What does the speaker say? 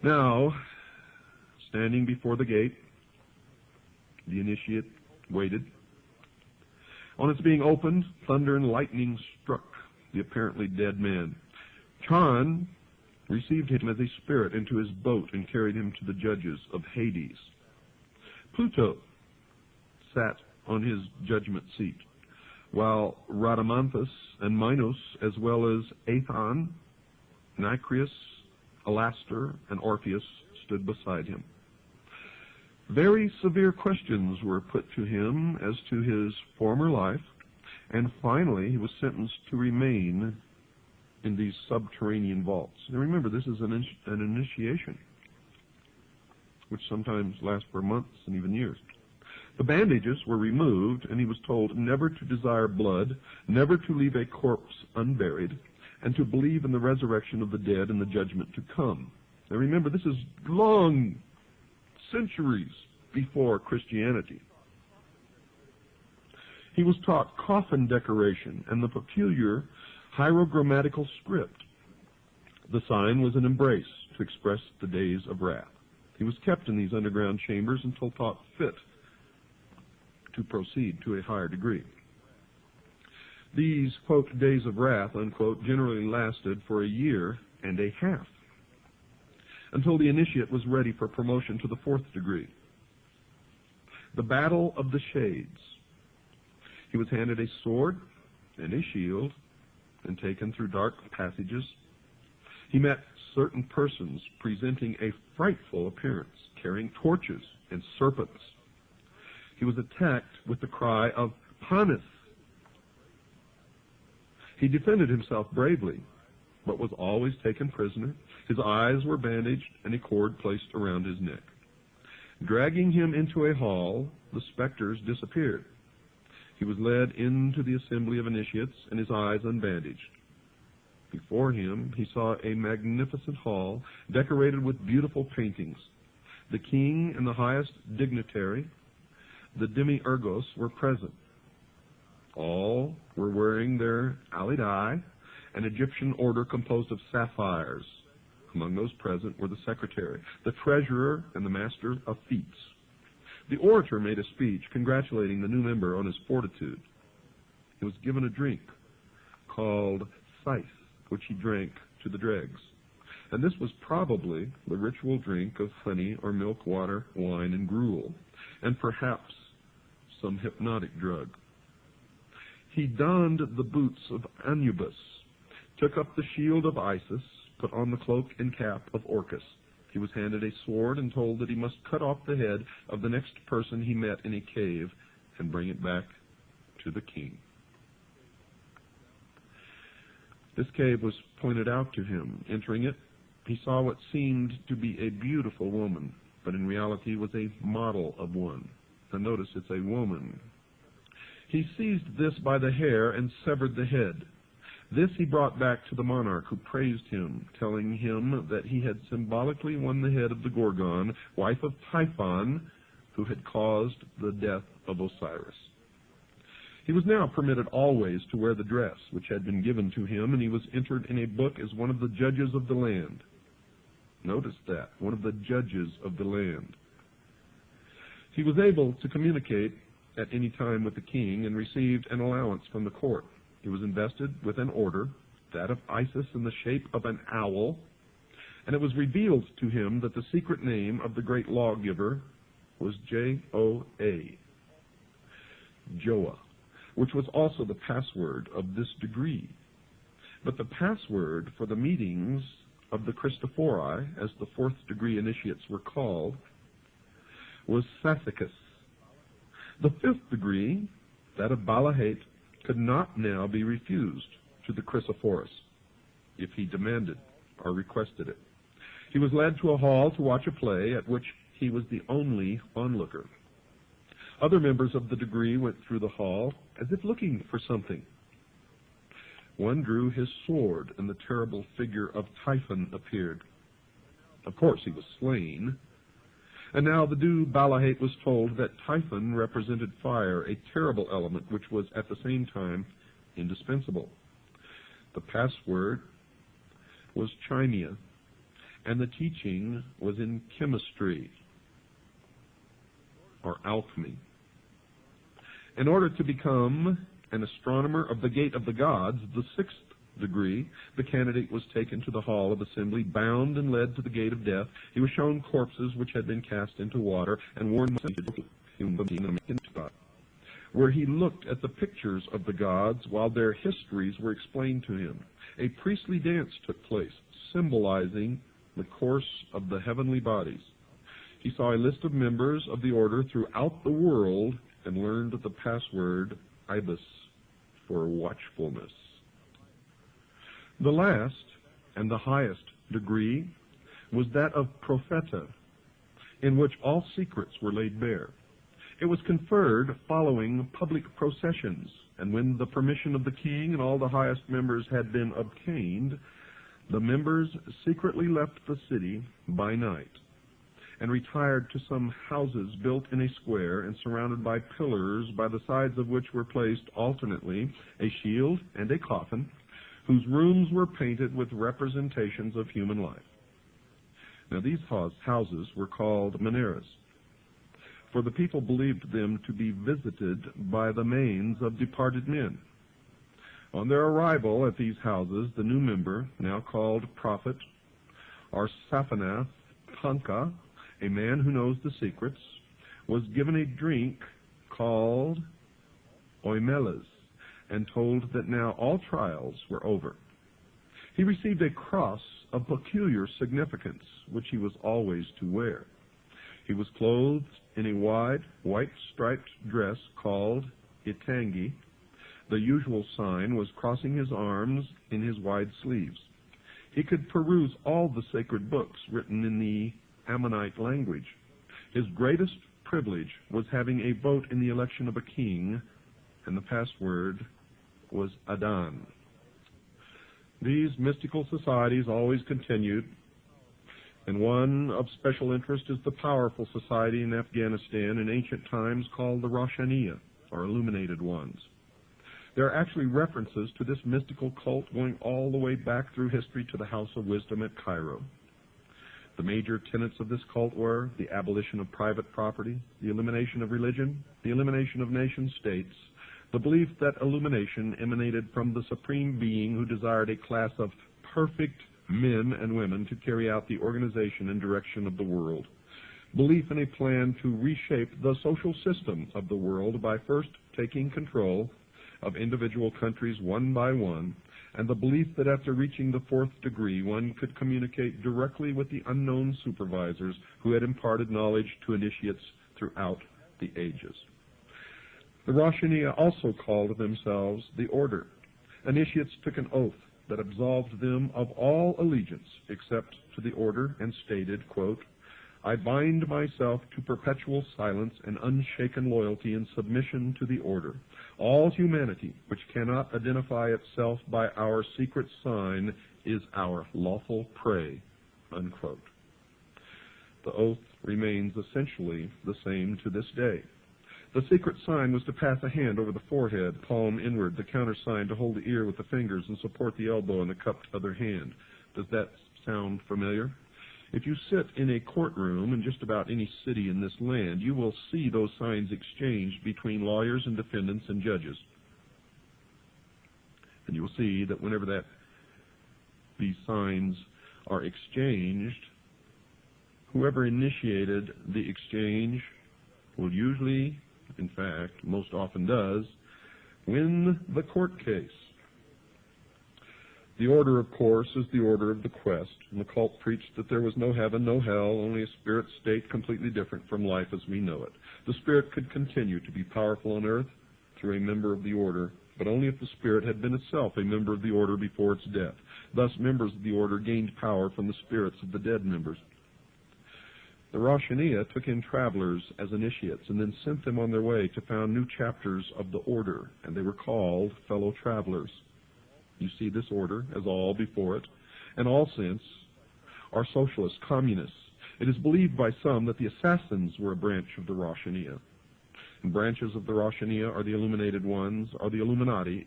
Now, standing before the gate, the initiate waited. On its being opened, thunder and lightning struck the apparently dead man. Charon received him as a spirit into his boat and carried him to the judges of Hades. Pluto sat on his judgment seat, while Rhadamanthus and Minos, as well as Aethon, Nicreus, Alastor, and Orpheus stood beside him. Very severe questions were put to him as to his former life, and finally he was sentenced to remain in these subterranean vaults. Now remember, this is an initiation, which sometimes lasts for months and even years. The bandages were removed, and he was told never to desire blood, never to leave a corpse unburied, and to believe in the resurrection of the dead and the judgment to come. Now remember, this is long centuries before Christianity. He was taught coffin decoration and the peculiar hierogrammatical script. The sign was an embrace to express the days of wrath. He was kept in these underground chambers until thought fit to proceed to a higher degree. These, quote, days of wrath, unquote, generally lasted for a year and a half, until the initiate was ready for promotion to the fourth degree. The battle of the shades. He was handed a sword and a shield and taken through dark passages. He met certain persons presenting a frightful appearance, carrying torches and serpents. He was attacked with the cry of Panis. He defended himself bravely, but was always taken prisoner. His eyes were bandaged and a cord placed around his neck. Dragging him into a hall, the specters disappeared. He was led into the assembly of initiates and his eyes unbandaged. Before him, he saw a magnificent hall decorated with beautiful paintings. The king and the highest dignitary, the demiurgos, were present. All were wearing their alidai, an Egyptian order composed of sapphires. Among those present were the secretary, the treasurer, and the master of feats. The orator made a speech congratulating the new member on his fortitude. He was given a drink called scythe, which he drank to the dregs. And this was probably the ritual drink of honey or milk, water, wine, and gruel, and perhaps some hypnotic drug. He donned the boots of Anubis, took up the shield of Isis, put on the cloak and cap of Orcus. He was handed a sword and told that he must cut off the head of the next person he met in a cave and bring it back to the king. This cave was pointed out to him. Entering it, he saw what seemed to be a beautiful woman, but in reality was a model of one. Now notice it's a woman. He seized this by the hair and severed the head. This he brought back to the monarch, who praised him, telling him that he had symbolically won the head of the Gorgon, wife of Typhon, who had caused the death of Osiris. He was now permitted always to wear the dress which had been given to him, and he was entered in a book as one of the judges of the land. Notice that, one of the judges of the land. He was able to communicate at any time with the king and received an allowance from the court. He was invested with an order, that of Isis, in the shape of an owl, and it was revealed to him that the secret name of the great lawgiver was Joa, Joa, which was also the password of this degree. But the password for the meetings of the Christophori, as the fourth degree initiates were called, was Sathicus. The fifth degree, that of Balahate, could not now be refused to the Chrysophorus if he demanded or requested it. He was led to a hall to watch a play at which he was the only onlooker. Other members of the degree went through the hall as if looking for something. One drew his sword, and the terrible figure of Typhon appeared. Of course, he was slain. And now the Dew Balahate was told that Typhon represented fire, a terrible element which was at the same time indispensable. The password was Chimia, and the teaching was in chemistry or alchemy. In order to become an astronomer of the gate of the gods, the 6th degree, the candidate was taken to the hall of assembly, bound and led to the gate of death. He was shown corpses which had been cast into water and warned where he looked at the pictures of the gods while their histories were explained to him. A priestly dance took place, symbolizing the course of the heavenly bodies. He saw a list of members of the order throughout the world and learned the password IBIS for watchfulness. The last and the highest degree was that of propheta, in which all secrets were laid bare. It was conferred following public processions, and when the permission of the king and all the highest members had been obtained, the members secretly left the city by night and retired to some houses built in a square and surrounded by pillars, by the sides of which were placed alternately a shield and a coffin, whose rooms were painted with representations of human life. Now these houses were called menares, for the people believed them to be visited by the manes of departed men. On their arrival at these houses, the new member, now called prophet, or Saphanath Tanka, a man who knows the secrets, was given a drink called oimelas, and told that now all trials were over. He received a cross of peculiar significance, which he was always to wear. He was clothed in a wide, white striped dress called itangi. The usual sign was crossing his arms in his wide sleeves. He could peruse all the sacred books written in the Ammonite language. His greatest privilege was having a vote in the election of a king, and the password was Adan. These mystical societies always continued, and one of special interest is the powerful society in Afghanistan in ancient times called the Roshaniya, or Illuminated Ones. There are actually references to this mystical cult going all the way back through history to the House of Wisdom at Cairo. The major tenets of this cult were the abolition of private property, the elimination of religion, the elimination of nation-states, the belief that illumination emanated from the Supreme Being who desired a class of perfect men and women to carry out the organization and direction of the world, belief in a plan to reshape the social system of the world by first taking control of individual countries one by one, and the belief that after reaching the 4th degree one could communicate directly with the unknown supervisors who had imparted knowledge to initiates throughout the ages. The Roshaniya also called themselves the Order. Initiates took an oath that absolved them of all allegiance except to the Order and stated, quote, "I bind myself to perpetual silence and unshaken loyalty and submission to the Order. All humanity which cannot identify itself by our secret sign is our lawful prey," unquote. The oath remains essentially the same to this day. The secret sign was to pass a hand over the forehead, palm inward, the countersign to hold the ear with the fingers and support the elbow in the cupped other hand. Does that sound familiar? If you sit in a courtroom in just about any city in this land, you will see those signs exchanged between lawyers and defendants and judges. And you will see that whenever these signs are exchanged, whoever initiated the exchange will usually, in fact, most often does, win the court case. The Order, of course, is the order of the quest, and the cult preached that there was no heaven, no hell, only a spirit state completely different from life as we know it. The spirit could continue to be powerful on earth through a member of the Order, but only if the spirit had been itself a member of the Order before its death. Thus, members of the Order gained power from the spirits of the dead members. The Roshaniya took in travelers as initiates and then sent them on their way to found new chapters of the Order, and they were called fellow travelers. You see this order, as all before it, and all since, are socialists, communists. It is believed by some that the assassins were a branch of the Roshaniya. And branches of the Roshaniya are the Illuminated Ones, or the Illuminati,